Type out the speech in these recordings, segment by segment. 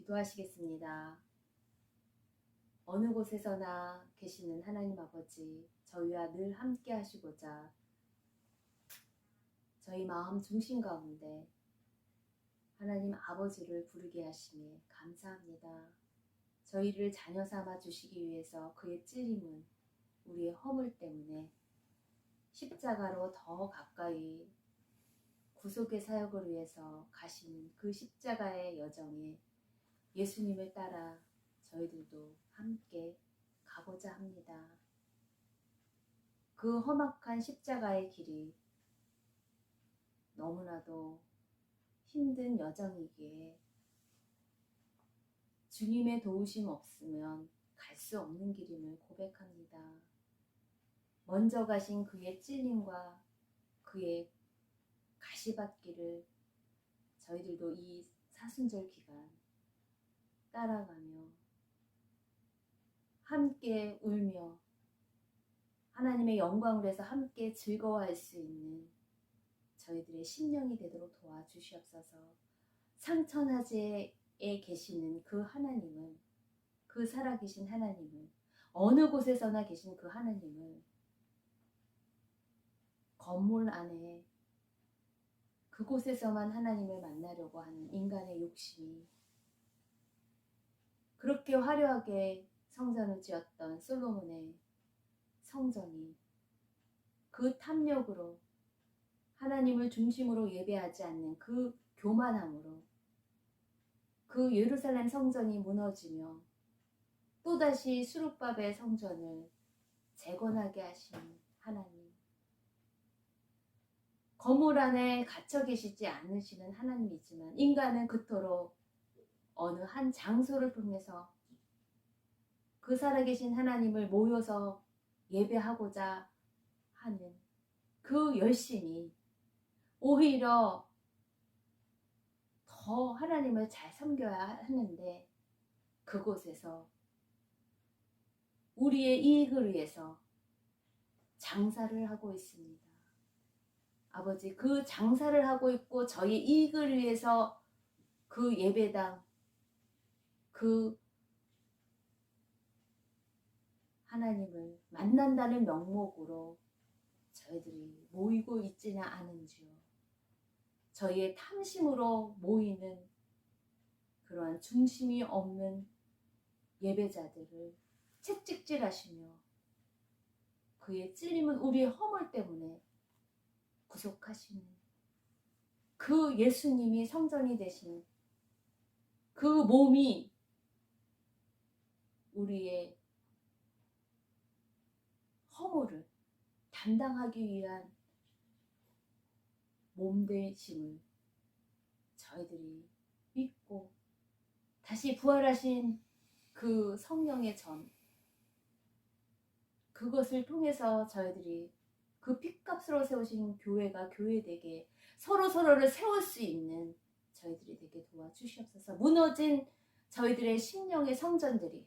기도하시겠습니다. 어느 곳에서나 계시는 하나님 아버지, 저희와 늘 함께 하시고자 저희 마음 중심 가운데 하나님 아버지를 부르게 하시니 감사합니다. 저희를 자녀 삼아 주시기 위해서 그의 찔림은 우리의 허물 때문에 십자가로 더 가까이 구속의 사역을 위해서 가신 그 십자가의 여정에 예수님을 따라 저희들도 함께 가고자 합니다. 그 험악한 십자가의 길이 너무나도 힘든 여정이기에 주님의 도우심 없으면 갈 수 없는 길임을 고백합니다. 먼저 가신 그의 찔림과 그의 가시밭길을 저희들도 이 사순절 기간 따라가며 함께 울며 하나님의 영광을 위해서 함께 즐거워할 수 있는 저희들의 심령이 되도록 도와주시옵소서. 상천하제에 계시는 그 하나님을, 그 살아계신 하나님을, 어느 곳에서나 계신 그 하나님을 건물 안에 그곳에서만 하나님을 만나려고 하는 인간의 욕심이, 그렇게 화려하게 성전을 지었던 솔로몬의 성전이 그 탐욕으로 하나님을 중심으로 예배하지 않는 그 교만함으로 그 예루살렘 성전이 무너지며 또다시 수룹바벨 성전을 재건하게 하신 하나님, 건물 안에 갇혀 계시지 않으시는 하나님이지만 인간은 그토록 어느 한 장소를 통해서 그 살아계신 하나님을 모여서 예배하고자 하는 그 열심이 오히려 더 하나님을 잘 섬겨야 하는데 그곳에서 우리의 이익을 위해서 장사를 하고 있습니다. 아버지, 그 장사를 하고 있고 저희 이익을 위해서 그 예배당, 그 하나님을 만난다는 명목으로 저희들이 모이고 있지는 않은지요. 저희의 탐심으로 모이는 그러한 중심이 없는 예배자들을 채찍질하시며 그의 찔림은 우리의 허물 때문에 구속하시는 그 예수님이 성전이 되신 그 몸이 우리의 허물을 담당하기 위한 몸 되심을 저희들이 믿고 다시 부활하신 그 성령의 전, 그것을 통해서 저희들이 그 핏값으로 세우신 교회가 교회되게 서로서로를 세울 수 있는 저희들이 되게 도와주시옵소서. 무너진 저희들의 심령의 성전들이,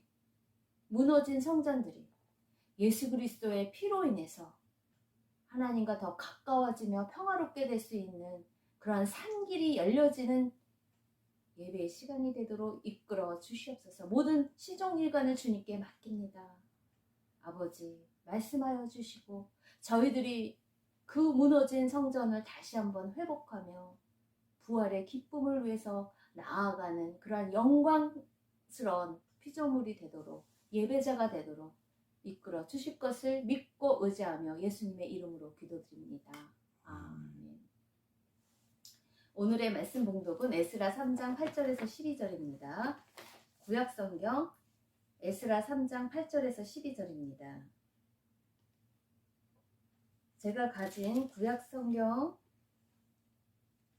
무너진 성전들이 예수 그리스도의 피로 인해서 하나님과 더 가까워지며 평화롭게 될 수 있는 그러한 산길이 열려지는 예배의 시간이 되도록 이끌어 주시옵소서. 모든 시종일관을 주님께 맡깁니다. 아버지, 말씀하여 주시고 저희들이 그 무너진 성전을 다시 한번 회복하며 부활의 기쁨을 위해서 나아가는 그러한 영광스러운 피조물이 되도록, 예배자가 되도록 이끌어 주실 것을 믿고 의지하며 예수님의 이름으로 기도드립니다. 아멘. 오늘의 말씀 봉독은 에스라 3장 8절에서 12절입니다. 구약성경 에스라 3장 8절에서 12절입니다. 제가 가진 구약성경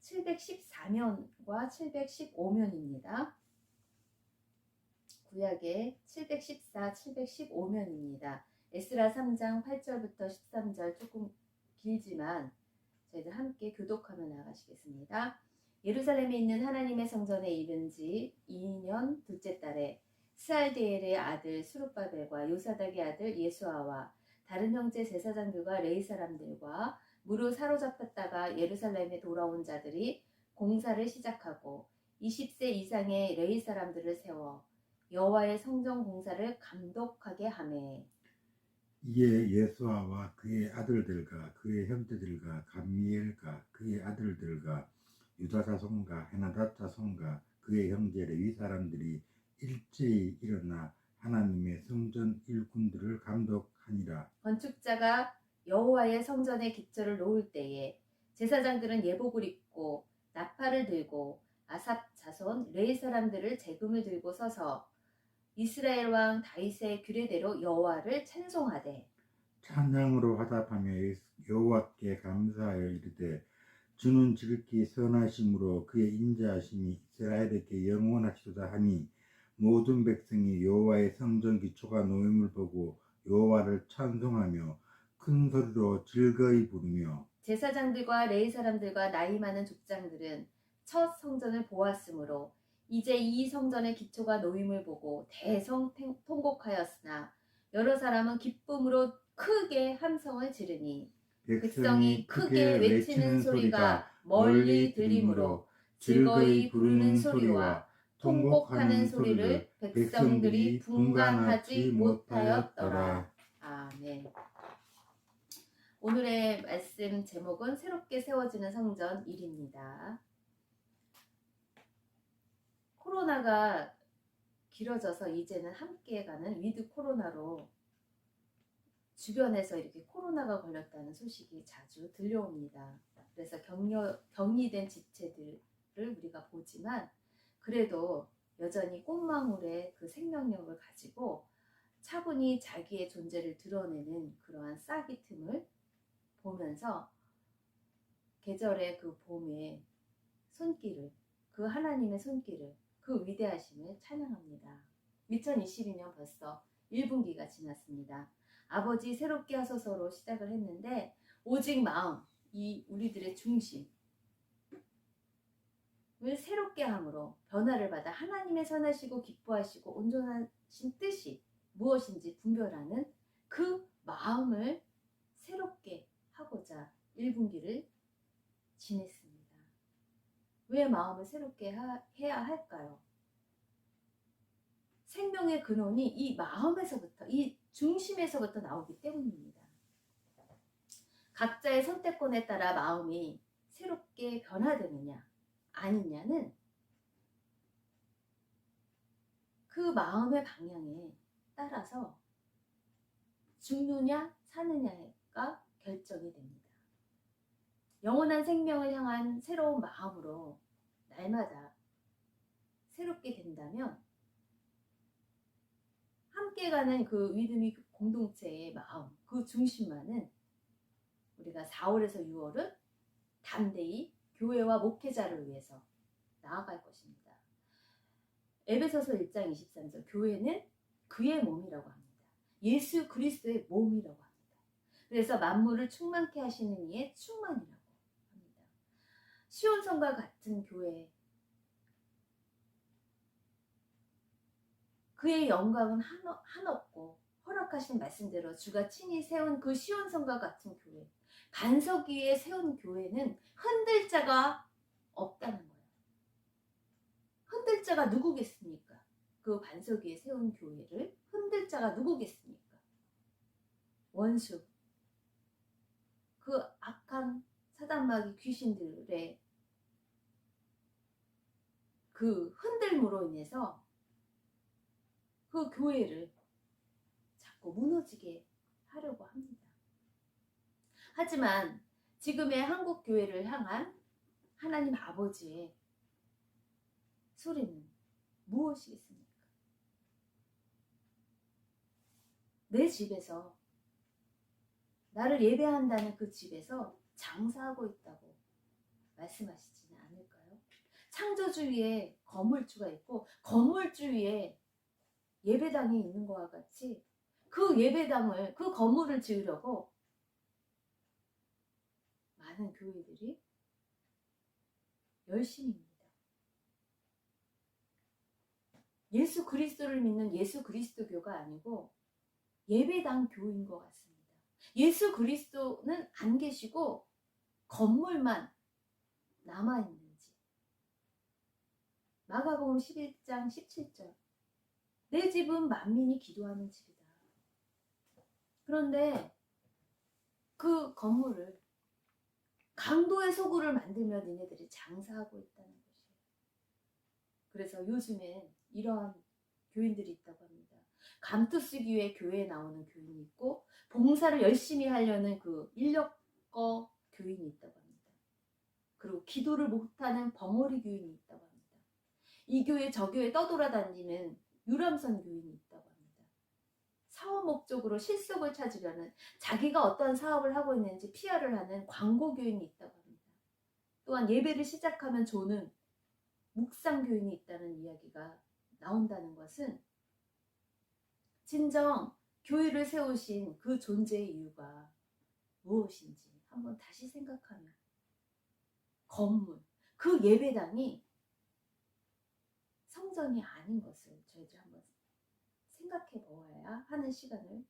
714면과 715면입니다. 구약의 714, 715면입니다. 에스라 3장 8절부터 13절 조금 길지만 저희들 함께 교독하며 나가시겠습니다. 예루살렘에 있는 하나님의 성전에 이른 지 2년 둘째 달에 스알디엘의 아들 수룹바벨과 요사닥의 아들 예수아와 다른 형제 제사장들과 레위 사람들과 무로 사로잡혔다가 예루살렘에 돌아온 자들이 공사를 시작하고 20세 이상의 레위 사람들을 세워 여호와의 성전 공사를 감독하게 하매 이에 예수아와 그의 아들들과 그의 형제들과 감미엘과 그의 아들들과 유다 자손과 헤나닷 자손과 그의 형제 레위 사람들이 일제히 일어나 하나님의 성전 일꾼들을 감독하니라. 건축자가 여호와의 성전의 기초를 놓을 때에 제사장들은 예복을 입고 나팔을 들고 아삽 자손 레위 사람들을 재금을 들고 서서 이스라엘 왕 다윗의 규례대로 여호와를 찬송하되 찬양으로 화답하며 여호와께 감사하여 이르되 주는 지극히 선하심으로 그의 인자하심이 이스라엘에게 영원하시도다 하니 모든 백성이 여호와의 성전 기초가 놓임을 보고 여호와를 찬송하며 큰 소리로 즐거이 부르며 제사장들과 레위 사람들과 나이 많은 족장들은 첫 성전을 보았으므로 이제 이 성전의 기초가 놓임을 보고 대성 통곡하였으나 여러 사람은 기쁨으로 크게 함성을 지르니 백성이 크게 외치는 소리가 멀리 들리므로 즐거이 부르는 소리와 통곡하는 소리를 백성들이 분간하지 못하였더라. 아멘. 오늘의 말씀 제목은 새롭게 세워지는 성전 1입니다. 코로나가 길어져서 이제는 함께 가는 위드 코로나로 주변에서 이렇게 코로나가 걸렸다는 소식이 자주 들려옵니다. 그래서 격리된 지체들을 우리가 보지만 그래도 여전히 꽃망울의 그 생명력을 가지고 차분히 자기의 존재를 드러내는 그러한 싹이 틈을 보면서 계절의 그 봄의 손길을, 그 하나님의 손길을, 그 위대하심을 찬양합니다. 2022년 벌써 1분기가 지났습니다. 아버지 새롭게 하소서로 시작을 했는데 오직 마음, 이 우리들의 중심을 새롭게 함으로 변화를 받아 하나님의 선하시고 기뻐하시고 온전하신 뜻이 무엇인지 분별하는 그 마음을 새롭게 하고자 1분기를 지냈습니다. 왜 마음을 새롭게 해야 할까요? 생명의 근원이 이 마음에서부터, 이 중심에서부터 나오기 때문입니다. 각자의 선택권에 따라 마음이 새롭게 변화되느냐 아니냐는 그 마음의 방향에 따라서 죽느냐 사느냐가 결정이 됩니다. 영원한 생명을 향한 새로운 마음으로 날마다 새롭게 된다면 함께 가는 그 믿음의 공동체의 마음, 그 중심만은 우리가 4월에서 6월은 담대히 교회와 목회자를 위해서 나아갈 것입니다. 에베소서 1장 23절 교회는 그의 몸이라고 합니다. 예수 그리스도의 몸이라고 합니다. 그래서 만물을 충만케 하시는 이의 충만이라고 합니다. 시온성과 같은 교회, 그의 영광은 한없고 허락하신 말씀대로 주가 친히 세운 그 시온성과 같은 교회, 반석 위에 세운 교회는 흔들 자가 없다는 거예요. 흔들 자가 누구겠습니까? 그 반석 위에 세운 교회를 흔들 자가 누구겠습니까? 원수, 그 악한 사단마귀 귀신들의 그 흔들므로 인해서 그 교회를 자꾸 무너지게 하려고 합니다. 하지만 지금의 한국 교회를 향한 하나님 아버지의 소리는 무엇이겠습니까? 내 집에서, 나를 예배한다는 그 집에서 장사하고 있다고 말씀하시지는 않을까요? 창조주위에 건물주가 있고 건물주위에 예배당이 있는 것과 같이 그 예배당을, 그 건물을 지으려고 많은 교회들이 열심입니다. 예수 그리스도를 믿는 예수 그리스도교가 아니고 예배당 교인 것 같습니다. 예수 그리스도는 안 계시고 건물만 남아있는지, 마가복음 11장 17절. 내 집은 만민이 기도하는 집이다. 그런데 그 건물을 강도의 소굴을 만들며 니네들이 장사하고 있다는 것이에요. 그래서 요즘엔 이러한 교인들이 있다고 합니다. 감투 쓰기 위해 교회에 나오는 교인이 있고 봉사를 열심히 하려는 그 인력거 교인이 있다고 합니다. 그리고 기도를 못하는 벙어리 교인이 있다고 합니다. 이 교회 저 교회 떠돌아다니는 유람선 교인이 있다고 합니다. 사업 목적으로 실속을 찾으려는 자기가 어떤 사업을 하고 있는지 PR을 하는 광고 교인이 있다고 합니다. 또한 예배를 시작하면 조는 묵상 교인이 있다는 이야기가 나온다는 것은 진정 교회를 세우신 그 존재의 이유가 무엇인지 한번 다시 생각하면 건물, 그 예배당이 성전이 아닌 것을 저희들 한번 생각해 보아야 하는 시간을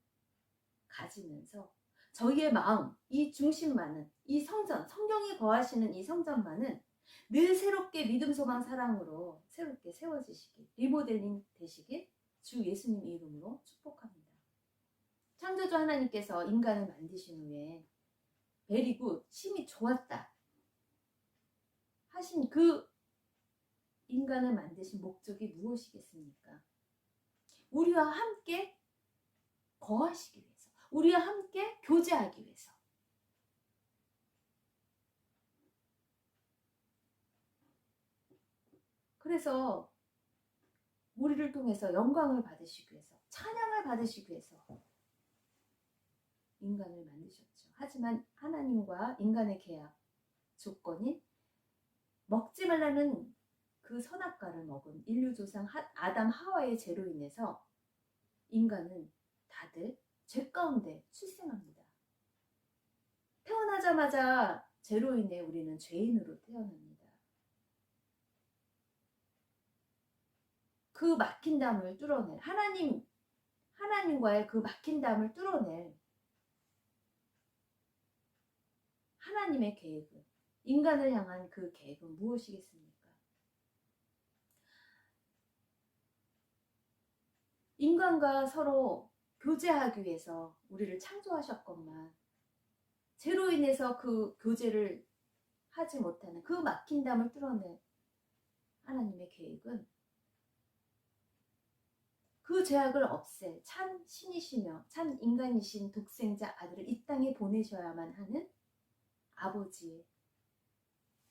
가지면서 저희의 마음, 이 중심만은, 이 성전, 성령이 거하시는 이 성전만은 늘 새롭게 믿음, 소망, 사랑으로 새롭게 세워지시길, 리모델링 되시길 주 예수님 이름으로 축복합니다. 창조주 하나님께서 인간을 만드신 후에 베리굿, 심히 좋았다 하신 그 인간을 만드신 목적이 무엇이겠습니까? 우리와 함께 거하시기 위해서, 우리와 함께 교제하기 위해서. 그래서 우리를 통해서 영광을 받으시기 위해서, 찬양을 받으시기 위해서 인간을 만드셨죠. 하지만 하나님과 인간의 계약 조건인 먹지 말라는 그 선악과를 먹은 인류 조상 아담 하와의 죄로 인해서 인간은 다들 죄 가운데 출생합니다. 태어나자마자 죄로 인해 우리는 죄인으로 태어납니다. 그 막힌 담을 뚫어낼 하나님과의 그 막힌 담을 뚫어낼 하나님의 계획은, 인간을 향한 그 계획은 무엇이겠습니까? 인간과 서로 교제하기 위해서 우리를 창조하셨건만 죄로 인해서 그 교제를 하지 못하는 그 막힌 담을 뚫어낼 하나님의 계획은 그 죄악을 없앨 참 신이시며 참 인간이신 독생자 아들을 이 땅에 보내셔야만 하는 아버지의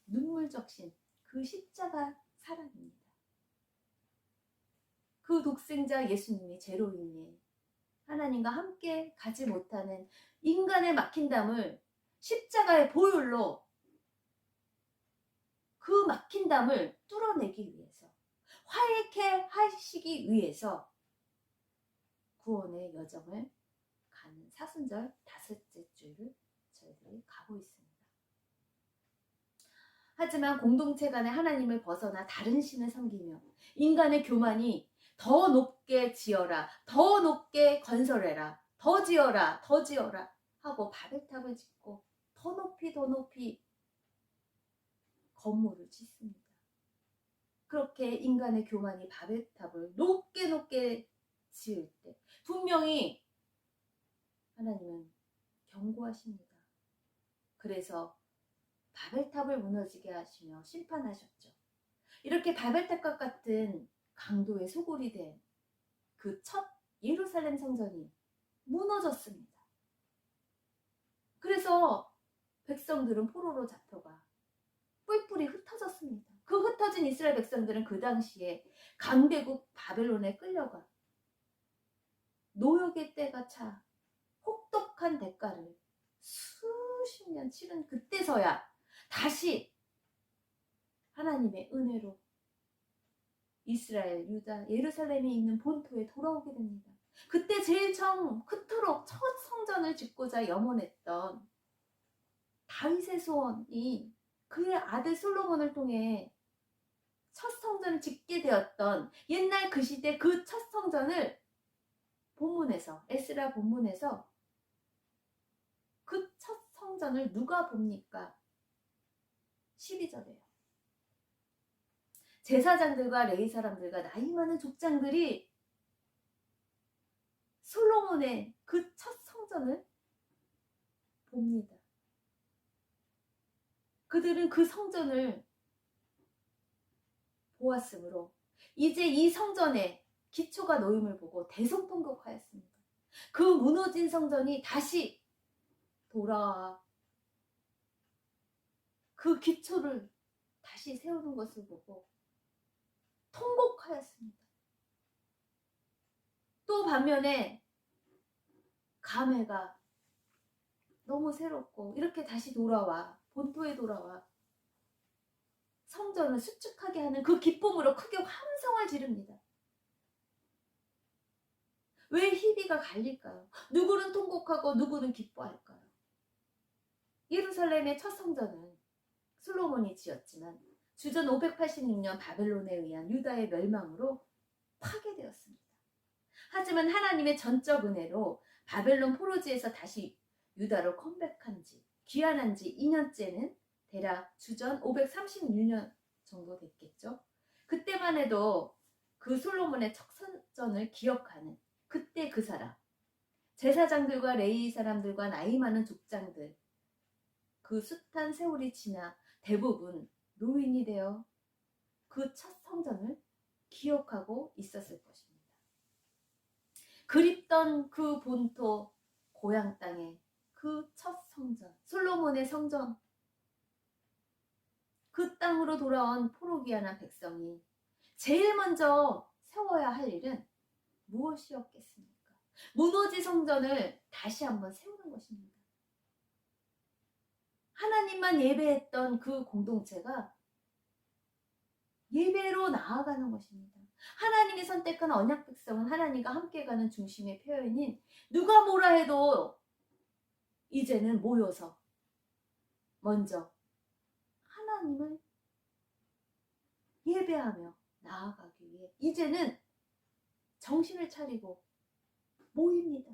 눈물적신 그 십자가 사랑입니다. 그 독생자 예수님이 죄로 인해 하나님과 함께 가지 못하는 인간의 막힌 담을 십자가의 보혈로 그 막힌 담을 뚫어내기 위해서, 화해케 하시기 위해서 구원의 여정을 가는 사순절 다섯째 주를 저희들이 가고 있습니다. 하지만 공동체 간에 하나님을 벗어나 다른 신을 섬기며 인간의 교만이 더 높게 지어라, 더 높게 건설해라, 더 지어라, 더 지어라 하고 바벨탑을 짓고 더 높이 건물을 짓습니다. 그렇게 인간의 교만이 바벨탑을 높게 지을 때 분명히 하나님은 경고하십니다. 그래서 바벨탑을 무너지게 하시며 심판하셨죠. 이렇게 바벨탑과 같은 강도의 소굴이 된 그 첫 예루살렘 성전이 무너졌습니다. 그래서 백성들은 포로로 잡혀가 뿔뿔이 흩어졌습니다. 그 흩어진 이스라엘 백성들은 그 당시에 강대국 바벨론에 끌려가 노역의 때가 차 혹독한 대가를 수십 년 치른 그때서야 다시 하나님의 은혜로 이스라엘, 유다, 예루살렘이 있는 본토에 돌아오게 됩니다. 그때 제일 처음 그토록 첫 성전을 짓고자 염원했던 다윗의 소원이 그의 아들 솔로몬을 통해 첫 성전을 짓게 되었던 옛날 그 시대 그 첫 성전을 본문에서, 에스라 본문에서 그 첫 성전을 누가 봅니까? 12절이에요. 제사장들과 레위 사람들과 나이 많은 족장들이 솔로몬의 그 첫 성전을 봅니다. 그들은 그 성전을 보았으므로 이제 이 성전의 기초가 놓임을 보고 대성통곡하였습니다. 그 무너진 성전이 다시 돌아와 그 기초를 다시 세우는 것을 보고 통곡하였습니다. 또 반면에 감회가 너무 새롭고 이렇게 다시 돌아와 본토에 돌아와 성전을 수축하게 하는 그 기쁨으로 크게 함성을 지릅니다. 왜 희비가 갈릴까요? 누구는 통곡하고 누구는 기뻐할까요? 예루살렘의 첫 성전은 솔로몬이 지었지만 주전 586년 바벨론에 의한 유다의 멸망으로 파괴되었습니다. 하지만 하나님의 전적 은혜로 바벨론 포로지에서 다시 유다로 컴백한 지 귀환한 지 2년째는 대략 주전 536년 정도 됐겠죠. 그때만 해도 그 솔로몬의 첫 성전을 기억하는 그때 그 사람, 제사장들과 레위 사람들과 나이 많은 족장들, 그 숱한 세월이 지나 대부분 노인이 되어 그 첫 성전을 기억하고 있었을 것입니다. 그립던 그 본토 고향 땅에 그 첫 성전, 솔로몬의 성전, 그 땅으로 돌아온 포로 귀환한 백성이 제일 먼저 세워야 할 일은 무엇이었겠습니까? 무너진 성전을 다시 한번 세우는 것입니다. 하나님만 예배했던 그 공동체가 예배로 나아가는 것입니다. 하나님이 선택한 언약 백성은 하나님과 함께 가는 중심의 표현인 누가 뭐라 해도 이제는 모여서 먼저 하나님을 예배하며 나아가기 위해 이제는 정신을 차리고 모입니다.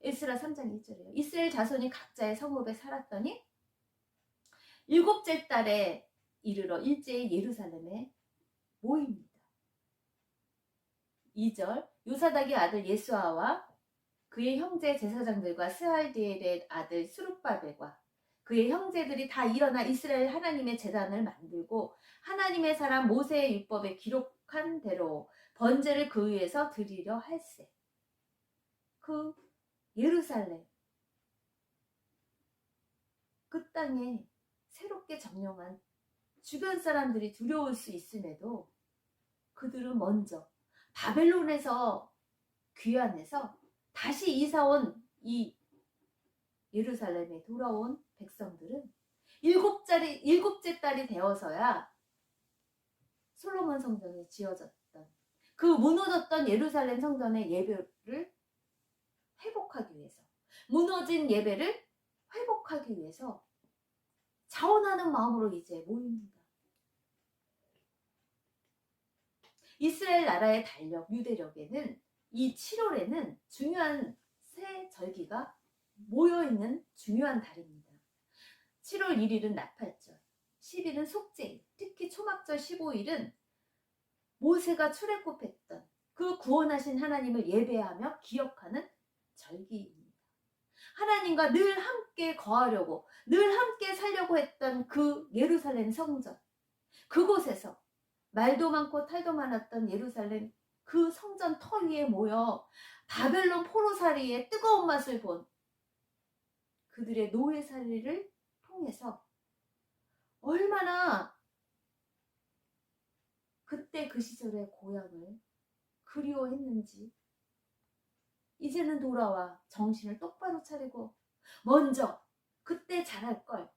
에스라 3장 1절이에요. 이스라엘 자손이 각자의 성읍에 살았더니 7째 달에 이르러 일제히 예루살렘에 모입니다. 2절 요사닥의 아들 예수아와 그의 형제 제사장들과 스알디엘의 아들 스룹바벨과 그의 형제들이 다 일어나 이스라엘 하나님의 제단을 만들고 하나님의 사람 모세의 율법에 기록한 대로 번제를 그 위에서 드리려 할세. 그 예루살렘 그 땅에 새롭게 점령한 주변 사람들이 두려울 수 있음에도 그들은 먼저 바벨론에서 귀환해서 다시 이사온 이 예루살렘에 돌아온 백성들은 7째 달이 되어서야 솔로몬 성전이 지어졌던 그 무너졌던 예루살렘 성전의 예배를 회복하기 위해서 무너진 예배를 회복하기 위해서 자원하는 마음으로 이제 모입니다. 이스라엘 나라의 달력, 유대력에는 이 7월에는 중요한 새 절기가 모여있는 중요한 달입니다. 7월 1일은 나팔절, 10일은 속죄일, 특히 초막절 15일은 모세가 출애굽했던 그 구원하신 하나님을 예배하며 기억하는 절기입니다. 하나님과 늘 함께 거하려고 늘 함께 살려고 했던 그 예루살렘 성전, 그곳에서 말도 많고 탈도 많았던 예루살렘 그 성전 터 위에 모여 바벨론 포로살이의 뜨거운 맛을 본 그들의 노예살이를 통해서 얼마나 그때 그 시절의 고향을 그리워했는지 이제는 돌아와 정신을 똑바로 차리고 먼저 그때 잘할 걸,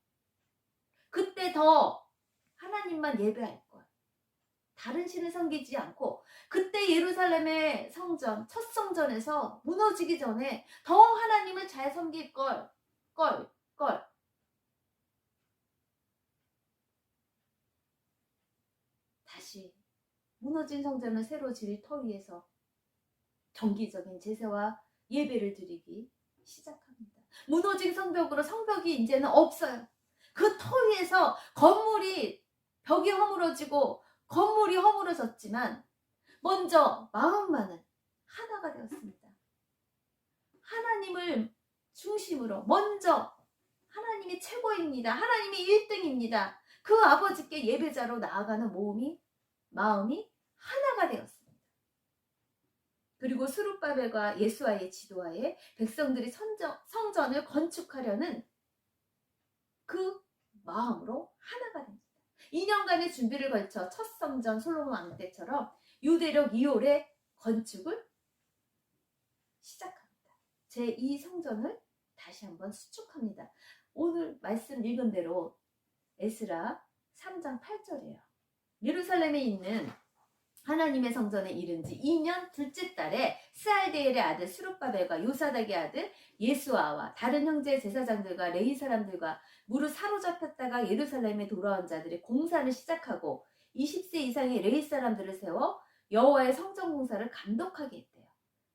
그때 더 하나님만 예배할 걸, 다른 신을 섬기지 않고 그때 예루살렘의 성전, 첫 성전에서 무너지기 전에 더 하나님을 잘 섬길 걸. 다시 무너진 성전을 새로 지을 터 위에서 정기적인 제사와 예배를 드리기 시작합니다. 무너진 성벽으로 성벽이 이제는 없어요. 그 터 위에서 건물이 벽이 허물어지고 건물이 허물어졌지만 먼저 마음만은 하나가 되었습니다. 하나님을 중심으로 먼저 하나님이 최고입니다. 하나님이 1등입니다. 그 아버지께 예배자로 나아가는 마음이 하나가 되었습니다. 그리고 스룹바벨과 예수아의 지도하에 백성들이 성전을 건축하려는 그 마음으로 하나가 됩니다. 2년간의 준비를 걸쳐 첫 성전 솔로몬 왕 때처럼 유대력 2월에 건축을 시작합니다. 제2 성전을 다시 한번 수축합니다. 오늘 말씀 읽은 대로 에스라 3장 8절이에요. 예루살렘에 있는 하나님의 성전에 이른 지 2년 둘째 달에 스알디엘의 아들 스룹바벨과 요사닥의 아들 예수아와 다른 형제 제사장들과 레위 사람들과 무릇 사로잡혔다가 예루살렘에 돌아온 자들이 공사를 시작하고 20세 이상의 레위 사람들을 세워 여호와의 성전 공사를 감독하게 했대요.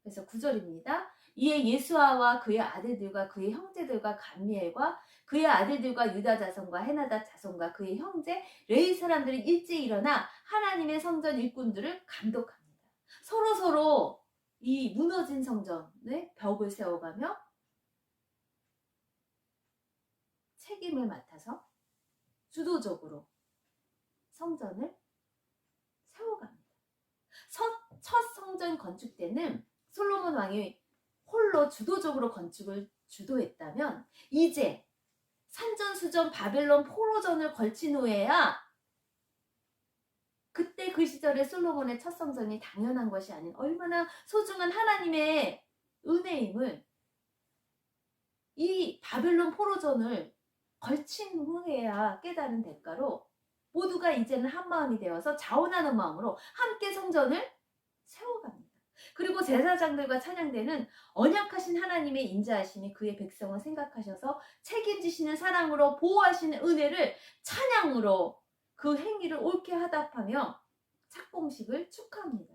그래서 9절입니다. 이에 예수아와 그의 아들들과 그의 형제들과 감미엘과 그의 아들들과 유다 자손과 헤나다 자손과 그의 형제 레위 사람들이 일찍 일어나 하나님의 성전 일꾼들을 감독합니다. 서로 이 무너진 성전의 벽을 세워가며 책임을 맡아서 주도적으로 성전을 세워갑니다. 첫 성전 건축 때는 솔로몬 왕이 홀로 주도적으로 건축을 주도했다면 이제 산전수전 바벨론 포로전을 걸친 후에야 그때 그 시절에 솔로몬의 첫 성전이 당연한 것이 아닌 얼마나 소중한 하나님의 은혜임을 이 바벨론 포로전을 걸친 후에야 깨달은 대가로 모두가 이제는 한마음이 되어서 자원하는 마음으로 함께 성전을 세워갑니다. 그리고 제사장들과 찬양대는 언약하신 하나님의 인자하심이 그의 백성을 생각하셔서 책임지시는 사랑으로 보호하시는 은혜를 찬양으로 그 행위를 옳게 하답하며 착공식을 축하합니다.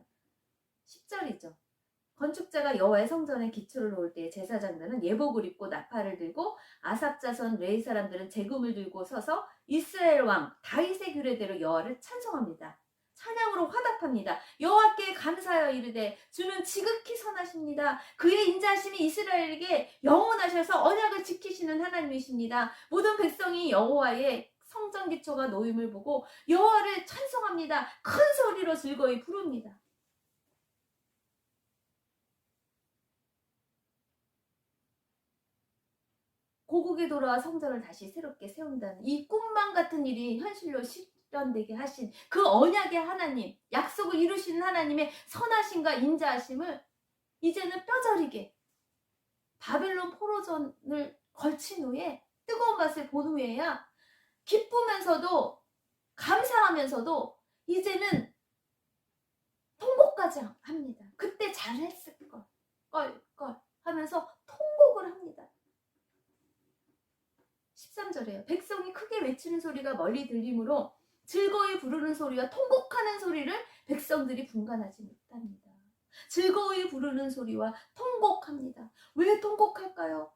10절이죠. 건축자가 여호와의 성전에 기초를 놓을 때 제사장들은 예복을 입고 나팔을 들고 아삽 자손 레위 사람들은 제금을 들고 서서 이스라엘 왕 다윗의 규례대로 여호와를 찬송합니다. 찬양으로 화답합니다. 여호와께 감사하여 이르되 주는 지극히 선하십니다. 그의 인자하심이 이스라엘에게 영원하셔서 언약을 지키시는 하나님이십니다. 모든 백성이 여호와의 성전 기초가 놓임을 보고 여호와를 찬송합니다. 큰 소리로 즐거이 부릅니다. 고국에 돌아와 성전을 다시 새롭게 세운다는 이 꿈만 같은 일이 현실로 실현되게 하신 그 언약의 하나님, 약속을 이루시는 하나님의 선하심과 인자하심을 이제는 뼈저리게 바벨론 포로전을 걸친 후에 뜨거운 맛을 본 후에야 기쁘면서도 감사하면서도 이제는 통곡까지 합니다. 그때 잘했을 걸 하면서 통곡을 합니다. 13절에요. 백성이 크게 외치는 소리가 멀리 들리므로 즐거이 부르는 소리와 통곡하는 소리를 백성들이 분간하지 못합니다. 즐거이 부르는 소리와 통곡합니다. 왜 통곡할까요?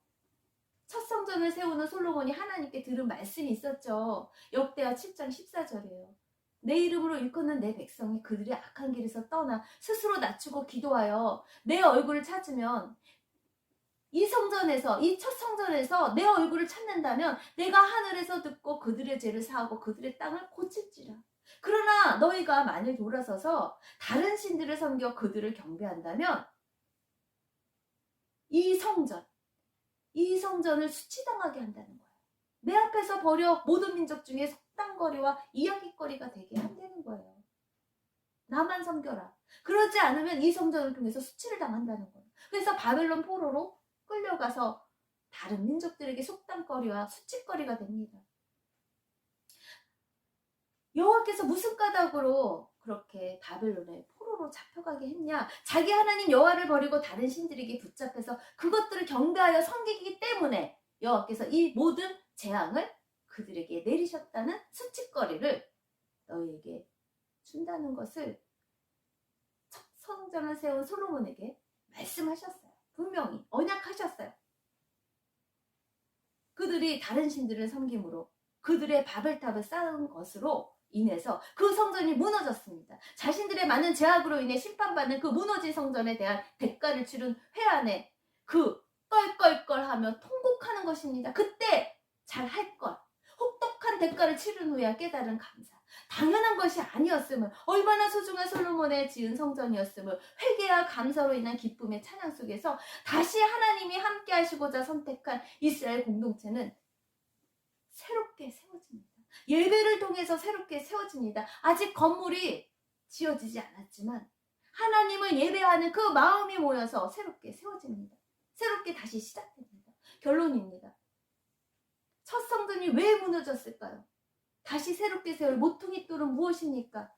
첫 성전을 세우는 솔로몬이 하나님께 들은 말씀이 있었죠. 역대하 7장 14절이에요. 내 이름으로 일컫는 내 백성이 그들의 악한 길에서 떠나 스스로 낮추고 기도하여 내 얼굴을 찾으면 이 첫 성전에서 내 얼굴을 찾는다면 내가 하늘에서 듣고 그들의 죄를 사하고 그들의 땅을 고칠지라. 그러나 너희가 만일 돌아서서 다른 신들을 섬겨 그들을 경배한다면 이 성전을 수치당하게 한다는 거예요. 내 앞에서 버려 모든 민족 중에 속담거리와 이야기거리가 되게 한다는 거예요. 나만 섬겨라. 그러지 않으면 이 성전을 통해서 수치를 당한다는 거예요. 그래서 바벨론 포로로 끌려가서 다른 민족들에게 속담거리와 수치거리가 됩니다. 여호와께서 무슨 까닭으로 그렇게 바벨론에 포로로 잡혀가게 했냐? 자기 하나님 여호와를 버리고 다른 신들에게 붙잡혀서 그것들을 경배하여 섬기기 때문에 여호와께서 이 모든 재앙을 그들에게 내리셨다는 수치거리를 너희에게 준다는 것을 첫 성전을 세운 솔로몬에게 말씀하셨어요. 분명히 언약하셨어요. 그들이 다른 신들을 섬김으로 그들의 바벨탑을 쌓은 것으로 인해서 그 성전이 무너졌습니다. 자신들의 많은 죄악으로 인해 심판받는 그 무너진 성전에 대한 대가를 치른 회안에 그 껄껄껄하며 통곡하는 것입니다. 그때 잘 할 것, 혹독한 대가를 치른 후에 깨달은 감사. 당연한 것이 아니었음을, 얼마나 소중한 솔로몬의 지은 성전이었음을 회개와 감사로 인한 기쁨의 찬양 속에서 다시 하나님이 함께 하시고자 선택한 이스라엘 공동체는 새롭게 세워집니다. 예배를 통해서 새롭게 세워집니다. 아직 건물이 지어지지 않았지만 하나님을 예배하는 그 마음이 모여서 새롭게 세워집니다. 새롭게 다시 시작됩니다. 결론입니다. 첫 성전이 왜 무너졌을까요? 다시 새롭게 세울 모퉁이 돌은 무엇입니까?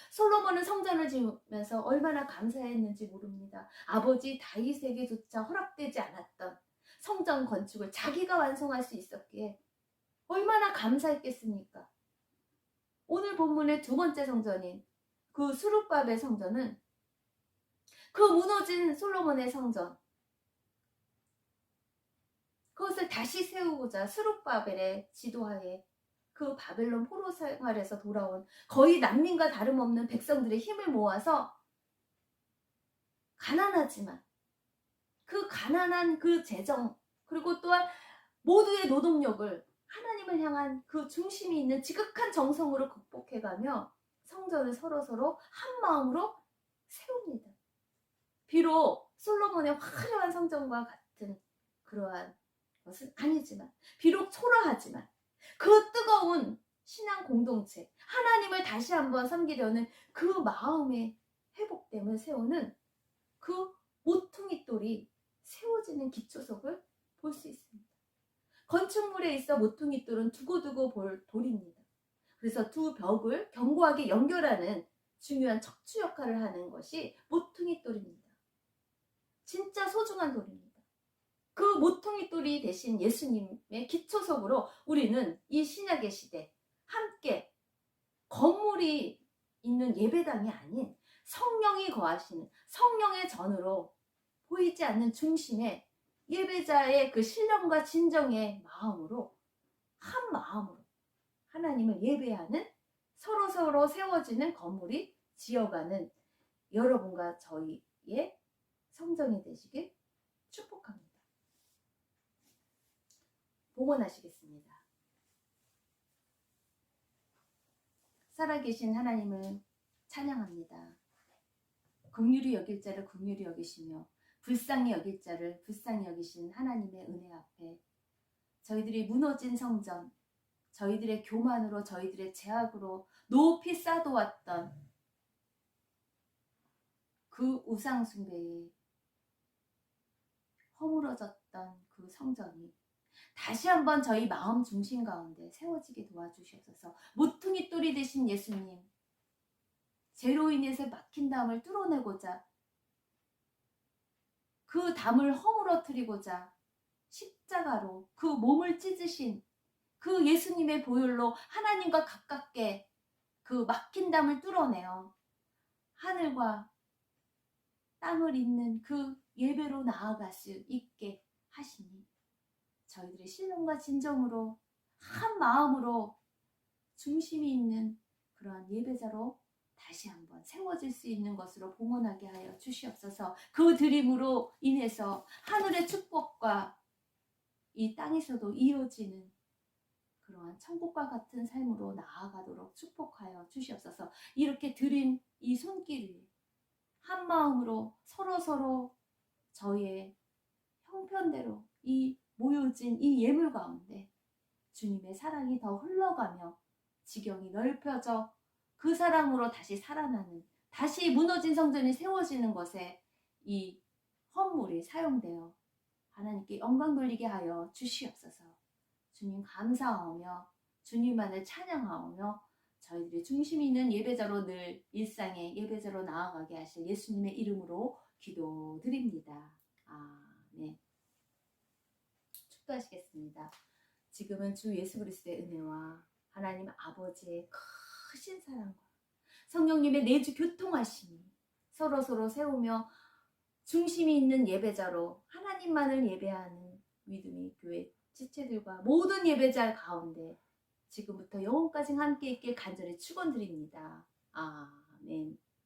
솔로몬은 성전을 지으면서 얼마나 감사했는지 모릅니다. 아버지 다윗에게조차 허락되지 않았던 성전 건축을 자기가 완성할 수 있었기에 얼마나 감사했겠습니까? 오늘 본문의 두 번째 성전인 그 스룹바벨 성전은 그 무너진 솔로몬의 성전, 그것을 다시 세우고자 스룹바벨의 지도하에 그 바벨론 포로 생활에서 돌아온 거의 난민과 다름없는 백성들의 힘을 모아서 가난하지만 그 가난한 그 재정, 그리고 또한 모두의 노동력을 하나님을 향한 그 중심이 있는 지극한 정성으로 극복해가며 성전을 서로서로 한 마음으로 세웁니다. 비록 솔로몬의 화려한 성전과 같은 그러한 것은 아니지만, 비록 초라하지만 그 뜨거운 신앙 공동체, 하나님을 다시 한번 섬기려는 그 마음의 회복됨을 세우는 그 모퉁이 돌이 세워지는 기초석을 볼 수 있습니다. 건축물에 있어 모퉁이 돌은 두고두고 볼 돌입니다. 그래서 두 벽을 견고하게 연결하는 중요한 척추 역할을 하는 것이 모퉁이 돌입니다. 진짜 소중한 돌입니다. 그 모퉁이 돌이 되신 예수님의 기초석으로 우리는 이 신약의 시대 함께 건물이 있는 예배당이 아닌 성령이 거하시는 성령의 전으로 보이지 않는 중심의 예배자의 그 신령과 진정의 마음으로, 한 마음으로 하나님을 예배하는, 서로서로 세워지는 건물이 지어가는 여러분과 저희의 성전이 되시길 축복합니다. 봉헌하시겠습니다. 살아계신 하나님을 찬양합니다. 긍휼히 여길 자를 긍휼히 여기시며 불쌍히 여길 자를 불쌍히 여기신 하나님의 은혜 앞에 저희들이 무너진 성전, 저희들의 교만으로, 저희들의 죄악으로 높이 쌓아왔던 그 우상 숭배에 허물어졌던 그 성전이 다시 한번 저희 마음 중심 가운데 세워지게 도와주시옵소서. 모퉁이 돌이 되신 예수님, 죄로 인해서 막힌 담을 뚫어내고자, 그 담을 허물어뜨리고자 십자가로 그 몸을 찢으신 그 예수님의 보혈로 하나님과 가깝게 그 막힌 담을 뚫어내어 하늘과 땅을 잇는 그 예배로 나아갈 수 있게 하시니 저희들의 신령과 진정으로 한 마음으로 중심이 있는 그러한 예배자로 다시 한번 세워질 수 있는 것으로 봉헌하게 하여 주시옵소서. 그 드림으로 인해서 하늘의 축복과 이 땅에서도 이어지는 그러한 천국과 같은 삶으로 나아가도록 축복하여 주시옵소서. 이렇게 드린 이 손길 한 마음으로 서로서로 저희의 형편대로 이 모여진 이 예물 가운데 주님의 사랑이 더 흘러가며 지경이 넓혀져 그 사랑으로 다시 살아나는, 다시 무너진 성전이 세워지는 것에 이 헌물이 사용되어 하나님께 영광 돌리게 하여 주시옵소서. 주님 감사하오며 주님만을 찬양하오며 저희들의 중심 있는 예배자로 늘 일상의 예배자로 나아가게 하실 예수님의 이름으로 기도드립니다. 아멘. 축도하시겠습니다. 지금은 주 예수 그리스도의 은혜와 하나님 아버지의 크신 사랑과 성령님의 내주 교통하심이 서로서로 세우며 중심이 있는 예배자로 하나님만을 예배하는 믿음의 교회 지체들과 모든 예배자 가운데 지금부터 영원까지 함께 있길 간절히 축원드립니다. 아멘.